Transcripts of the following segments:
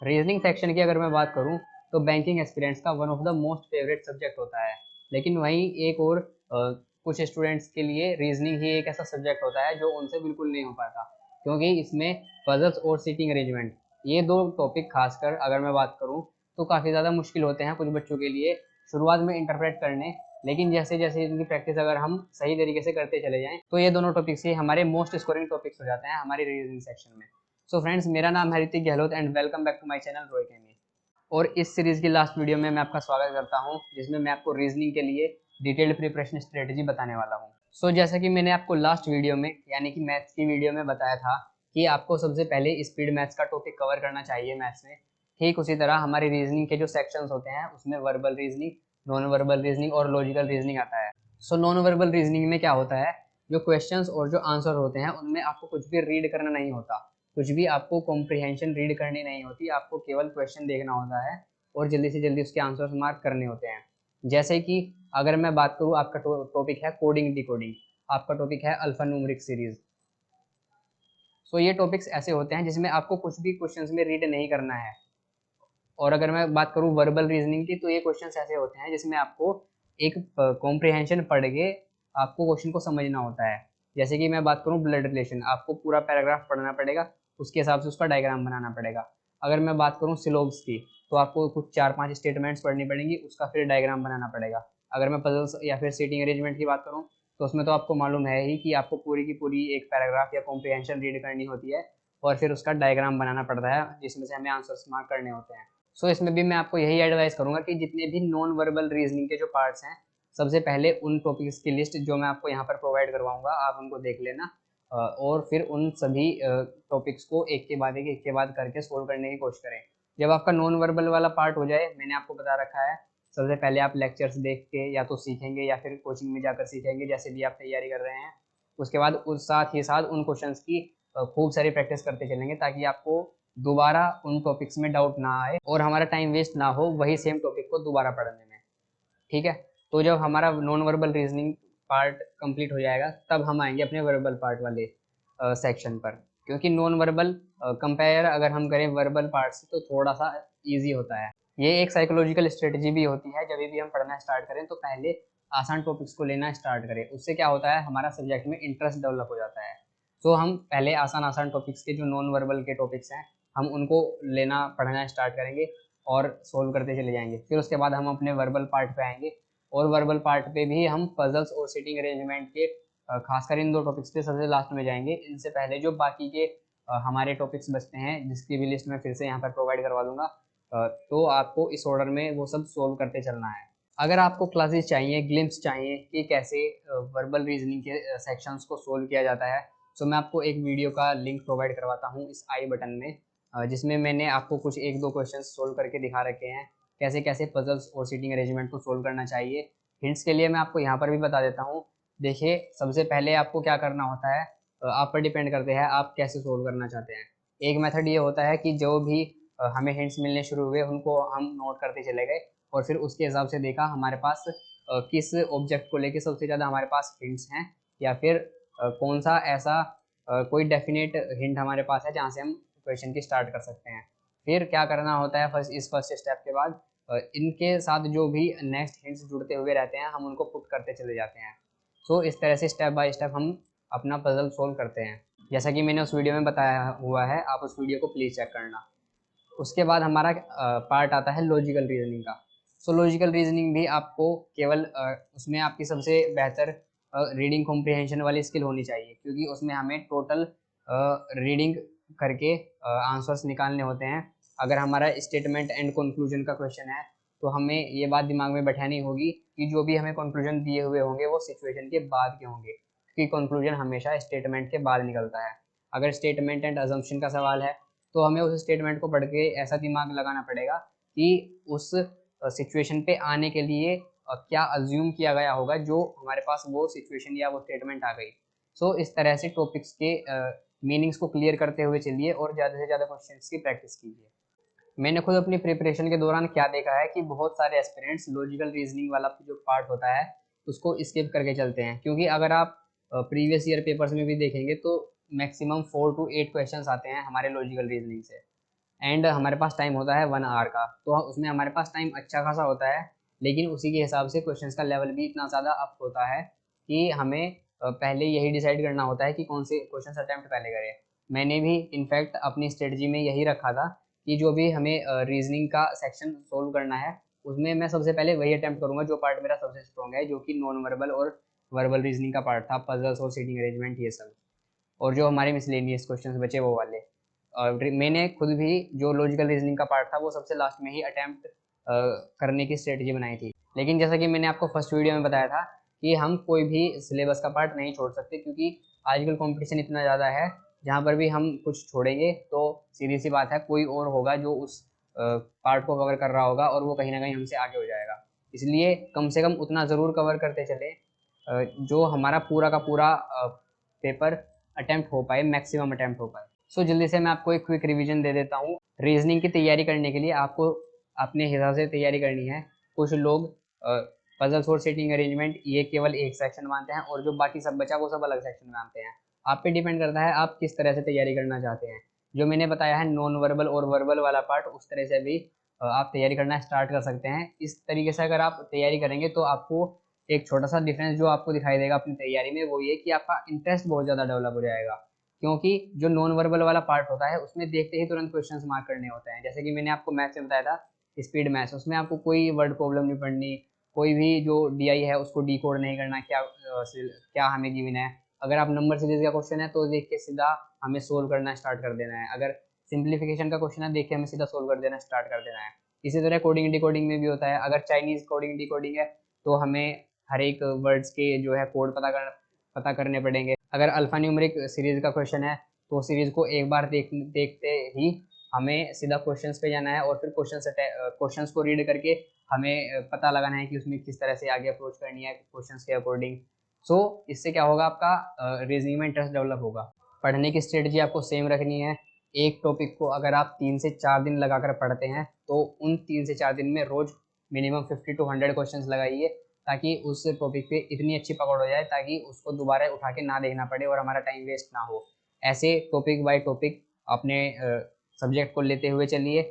Reasoning section की अगर मैं बात करूं तो बैंकिंग एस्पिरेंट्स का one of the most favourite subject होता है। लेकिन वहीं एक और कुछ स्टूडेंट्स के लिए रीजनिंग ही एक ऐसा सब्जेक्ट होता है जो उनसे बिल्कुल नहीं हो पाता, क्योंकि इसमें पजल्स और सीटिंग अरेंजमेंट, ये दो टॉपिक खासकर अगर मैं बात करूं तो काफ़ी ज़्यादा मुश्किल होते हैं कुछ बच्चों के लिए शुरुआत में इंटरप्रेट करने। लेकिन जैसे जैसे इनकी प्रैक्टिस अगर हम सही तरीके से करते चले जाएं तो ये दोनों टॉपिक्स ही हमारे मोस्ट स्कोरिंग टॉपिक्स हो जाते हैं हमारे रीजनिंग सेक्शन में। सो फ्रेंड्स, मेरा नाम है Hritik Gahlot and welcome back to my channel रोय केमी। और इस सीरीज की लास्ट वीडियो में मैं आपका स्वागत करता हूं, जिसमें मैं आपको रीजनिंग के लिए डिटेल्ड प्रिपरेशन स्ट्रेटेजी बताने वाला हूं। सो जैसा कि मैंने आपको लास्ट वीडियो में यानी कि मैथ्स की वीडियो में बताया था कि आपको सबसे पहले स्पीड मैथ्स का टॉपिक कवर करना चाहिए मैथ्स में, ठीक उसी तरह हमारी रीजनिंग के जो सेक्शंस होते हैं उसमें verbal reasoning, non verbal reasoning और लॉजिकल रीजनिंग आता है। सो नॉन वर्बल रीजनिंग में क्या होता है, जो क्वेश्चंस और जो आंसर होते हैं उनमें आपको कुछ भी रीड करना नहीं होता, कुछ भी आपको कॉम्प्रिहेंशन रीड करनी नहीं होती, आपको केवल क्वेश्चन देखना होता है और जल्दी से जल्दी उसके आंसर्स मार्क करने होते हैं। जैसे कि अगर मैं बात करूँ, आपका टॉपिक है कोडिंग डिकोडिंग, आपका टॉपिक है अल्फा न्यूमेरिक सीरीज। सो ये टॉपिक्स ऐसे होते हैं जिसमें आपको कुछ भी क्वेश्चंस में रीड नहीं करना है। और अगर मैं बात करूँ वर्बल रीजनिंग की, तो ये क्वेश्चंस ऐसे होते हैं जिसमें आपको एक कॉम्प्रिहेंशन पढ़ के आपको क्वेश्चन को समझना होता है। जैसे कि मैं बात करूँ ब्लड रिलेशन, आपको पूरा पैराग्राफ पढ़ना पड़ेगा, उसके हिसाब से उसका डायग्राम बनाना पड़ेगा। अगर मैं बात करूँ सिलोब्स की, तो आपको कुछ 4-5 स्टेटमेंट्स पढ़नी पड़ेंगी, उसका फिर डायग्राम बनाना पड़ेगा। अगर मैं पजल्स या फिर सीटिंग अरेंजमेंट की बात करूँ, तो उसमें तो आपको मालूम है ही कि आपको पूरी की पूरी एक पैराग्राफ या कॉम्प्रिहेंशन रीड करनी होती है और फिर उसका डायग्राम बनाना पड़ता है जिसमें से हमें आंसर्स मार्क करने होते हैं। सो इसमें भी मैं आपको यही एडवाइस करूंगा कि जितने भी नॉन वर्बल रीजनिंग के जो पार्ट्स हैं, सबसे पहले उन टॉपिक्स की लिस्ट जो मैं आपको यहाँ पर प्रोवाइड करवाऊंगा आप उनको देख लेना, और फिर उन सभी टॉपिक्स को एक के बाद करके सोल्व करने की कोशिश करें। जब आपका नॉन वर्बल वाला पार्ट हो जाए, मैंने आपको बता रखा है, सबसे पहले आप लेक्चर्स देख के या तो सीखेंगे या फिर कोचिंग में जाकर सीखेंगे, जैसे भी आप तैयारी कर रहे हैं। उसके बाद उस साथ ही साथ उन क्वेश्चंस की खूब सारी प्रैक्टिस करते चलेंगे, ताकि आपको दोबारा उन टॉपिक्स में डाउट ना आए और हमारा टाइम वेस्ट ना हो वही सेम टॉपिक को दोबारा पढ़ने में। ठीक है। तो जब हमारा non verbal reasoning part complete हो जाएगा, तब हम आएंगे अपने वर्बल पार्ट वाले सेक्शन पर, क्योंकि नॉन वर्बल कंपेयर अगर हम करें वर्बल पार्ट से तो थोड़ा सा ईजी होता है। ये एक साइकोलॉजिकल स्ट्रेटजी भी होती है, जब भी हम पढ़ना स्टार्ट करें तो पहले आसान टॉपिक्स को लेना स्टार्ट करें, उससे क्या होता है हमारा सब्जेक्ट में इंटरेस्ट डेवलप हो जाता है। तो हम पहले आसान आसान टॉपिक्स के जो नॉन वर्बल के टॉपिक्स हैं, हम उनको लेना पढ़ना स्टार्ट करेंगे और सोल्व करते चले जाएंगे। फिर उसके बाद हम अपने वर्बल पार्ट पे आएंगे, और वर्बल पार्ट पे भी हम पजल्स और सीटिंग अरेंजमेंट के खासकर इन दो टॉपिक्स पे सबसे लास्ट में जाएंगे। इनसे पहले जो बाकी के हमारे टॉपिक्स बचते हैं, जिसकी भी लिस्ट मैं फिर से यहाँ पर प्रोवाइड करवा दूंगा, तो आपको इस ऑर्डर में वो सब सोल्व करते चलना है। अगर आपको क्लासेस चाहिए, ग्लिम्स चाहिए कि कैसे वर्बल रीजनिंग के सेक्शंस को सोल्व किया जाता है, तो मैं आपको एक वीडियो का लिंक प्रोवाइड करवाता हूँ इस आई बटन में, जिसमें मैंने आपको कुछ 1-2 क्वेश्चन सोल्व करके दिखा रखे हैं, कैसे कैसे पजल्स और सीटिंग अरेंजमेंट को सोल्व करना चाहिए। हिंट्स के लिए मैं आपको यहाँ पर भी बता देता हूँ। देखिए, सबसे पहले आपको क्या करना होता है, आप पर डिपेंड करते हैं आप कैसे सोल्व करना चाहते हैं। एक मेथड ये होता है कि जो भी हमें हिंट्स मिलने शुरू हुए उनको हम नोट करते चले गए, और फिर उसके हिसाब से देखा हमारे पास किस ऑब्जेक्ट को लेके सबसे ज़्यादा हमारे पास हिंट्स हैं, या फिर कौन सा ऐसा कोई डेफिनेट हिंट हमारे पास है जहाँ से हम क्वेश्चन की स्टार्ट कर सकते हैं। फिर क्या करना होता है, फर्स्ट स्टेप के बाद इनके साथ जो भी नेक्स्ट हिंट्स जुड़ते हुए रहते हैं हम उनको पुट करते चले जाते हैं। सो इस तरह से स्टेप बाय स्टेप हम अपना पजल सोल्व करते हैं, जैसा कि मैंने उस वीडियो में बताया हुआ है, आप उस वीडियो को प्लीज़ चेक करना। उसके बाद हमारा पार्ट आता है लॉजिकल रीजनिंग का। सो लॉजिकल रीजनिंग भी आपको केवल उसमें आपकी सबसे बेहतर रीडिंग कॉम्प्रिहेंशन वाली स्किल होनी चाहिए, क्योंकि उसमें हमें टोटल रीडिंग करके आंसर्स निकालने होते हैं। अगर हमारा स्टेटमेंट एंड कंक्लूजन का क्वेश्चन है, तो हमें ये बात दिमाग में बैठानी होगी कि जो भी हमें कंक्लूजन दिए हुए होंगे वो सिचुएशन के बाद के होंगे, क्योंकि कंक्लूजन हमेशा स्टेटमेंट के बाद निकलता है। अगर स्टेटमेंट एंड अजम्पशन का सवाल है, तो हमें उस स्टेटमेंट को पढ़ के ऐसा दिमाग लगाना पड़ेगा कि उस सिचुएशन पे आने के लिए क्या अज्यूम किया गया होगा, जो हमारे पास वो सिचुएशन या वो स्टेटमेंट आ गई। सो इस तरह से टॉपिक्स के मीनिंग्स को क्लियर करते हुए चलिए और ज़्यादा से ज़्यादा क्वेश्चंस की प्रैक्टिस कीजिए। मैंने खुद अपनी प्रिपरेशन के दौरान क्या देखा है कि बहुत सारे एस्पिरेंट्स लॉजिकल रीजनिंग वाला जो पार्ट होता है उसको स्किप करके चलते हैं, क्योंकि अगर आप प्रीवियस ईयर पेपर्स में भी देखेंगे तो मैक्सिमम 4 to 8 क्वेश्चंस आते हैं हमारे लॉजिकल रीजनिंग से। एंड हमारे पास टाइम होता है 1 आवर का, तो उसमें हमारे पास टाइम अच्छा खासा होता है, लेकिन उसी के हिसाब से क्वेश्चंस का लेवल भी इतना ज़्यादा अप होता है कि हमें पहले यही डिसाइड करना होता है कि कौन से क्वेश्चन अटैम्प्ट पहले करें। मैंने भी इनफैक्ट अपनी स्ट्रेटजी में यही रखा था कि जो भी हमें रीजनिंग का सेक्शन सोल्व करना है उसमें मैं सबसे पहले वही अटैम्प्ट करूंगा जो पार्ट मेरा सबसे स्ट्रॉन्ग है, जो कि नॉन वर्बल और वर्बल रीजनिंग का पार्ट था, पजल्स और सीटिंग अरेंजमेंट ये सब, और जो हमारे मिसलेनियस क्वेश्चंस बचे वो वाले। और मैंने खुद भी जो लॉजिकल रीजनिंग का पार्ट था वो सबसे लास्ट में ही अटैम्प्ट करने की स्ट्रेटजी बनाई थी। लेकिन जैसा कि मैंने आपको फर्स्ट वीडियो में बताया था कि हम कोई भी सिलेबस का पार्ट नहीं छोड़ सकते, क्योंकि आजकल कंपटीशन इतना ज़्यादा है, जहाँ पर भी हम कुछ छोड़ेंगे तो सीधी सी बात है कोई और होगा जो उस पार्ट को कवर कर रहा होगा और वो कहीं ना कहीं हमसे आगे हो जाएगा। इसलिए कम से कम उतना ज़रूर कवर करते चले जो हमारा पूरा का पूरा पेपर अटेम्प्ट हो पाए, मैक्सिमम अटेम्प्ट हो पाए। सो जल्दी से मैं आपको एक क्विक रिवीजन दे देता हूँ। रीजनिंग की तैयारी करने के लिए आपको अपने हिसाब से तैयारी करनी है। कुछ लोग पजल्स और सेटिंग अरेंजमेंट ये केवल एक सेक्शन मानते हैं और जो बाकी सब बचा वो सब अलग सेक्शन मानते हैं। आप पे डिपेंड करता है आप किस तरह से तैयारी करना चाहते हैं। जो मैंने बताया है नॉन वर्बल और वर्बल वाला पार्ट, उस तरह से भी आप तैयारी करना स्टार्ट कर सकते हैं। इस तरीके से अगर आप तैयारी करेंगे तो आपको एक छोटा सा डिफरेंस जो आपको दिखाई देगा अपनी तैयारी में वो ये कि आपका इंटरेस्ट बहुत ज़्यादा डेवलप हो जाएगा, क्योंकि जो नॉन वर्बल वाला पार्ट होता है उसमें देखते ही तुरंत क्वेश्चंस मार्क करने होते हैं। जैसे कि मैंने आपको मैथ्स में बताया था, स्पीड मैथ्स, उसमें आपको कोई वर्ड प्रॉब्लम नहीं पढ़नी, कोई भी जो डीआई है उसको डिकोड नहीं करना, क्या हमें गिवन है। अगर आप नंबर सीरीज का क्वेश्चन है तो देख के सीधा हमें सोल्व करना स्टार्ट कर देना है। अगर सिंप्लीफिकेशन का क्वेश्चन है देख के हमें सीधा सोल्व कर देना स्टार्ट कर देना है। इसी तरह कोडिंग डिकोडिंग में भी होता है। अगर चाइनीज कोडिंग डिकोडिंग है तो हमें हर एक वर्ड्स के जो है कोड पता करने पड़ेंगे। अगर अल्फा न्यूमेरिक सीरीज का क्वेश्चन है तो सीरीज को एक बार देखते ही हमें सीधा क्वेश्चंस पे जाना है और फिर क्वेश्चंस को रीड करके हमें पता लगाना है कि उसमें किस तरह से आगे अप्रोच करनी है क्वेश्चंस के अकॉर्डिंग। सो इससे क्या होगा, आपका रीजनिंग में इंटरेस्ट डेवलप होगा। पढ़ने की स्ट्रेटजी आपको सेम रखनी है। एक टॉपिक को अगर आप 3 से 4 दिन लगाकर पढ़ते हैं तो उन 3 से 4 दिन में रोज मिनिमम 50 to 100 क्वेश्चन लगाइए, ताकि उस टॉपिक पे इतनी अच्छी पकड़ हो जाए ताकि उसको दोबारा उठा के ना देखना पड़े और हमारा टाइम वेस्ट ना हो। ऐसे टॉपिक बाय टॉपिक अपने सब्जेक्ट को लेते हुए चलिए।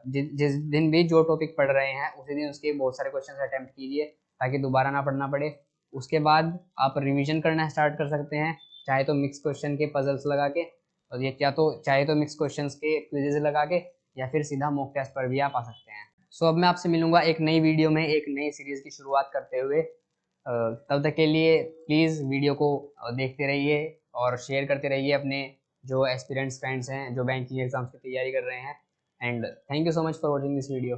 जिस दिन भी जो टॉपिक पढ़ रहे हैं उसी दिन उसके बहुत सारे क्वेश्चन अटैम्प्ट कीजिए ताकि दोबारा ना पढ़ना पड़े। उसके बाद आप रिवीजन करना स्टार्ट कर सकते हैं, चाहे तो मिक्स क्वेश्चन के पजल्स लगा के, और ये क्या तो चाहे तो मिक्स क्वेश्चंस के क्विजेज लगा के, या फिर सीधा मॉक टेस्ट पर भी आप आ सकते हैं। सो अब मैं आपसे मिलूंगा एक नई वीडियो में एक नई सीरीज की शुरुआत करते हुए। तब तक के लिए प्लीज़ वीडियो को देखते रहिए और शेयर करते रहिए अपने जो एस्पिरेंट्स फ्रेंड्स हैं जो बैंकिंग एग्जाम्स की तैयारी कर रहे हैं। And thank you so much for watching this video.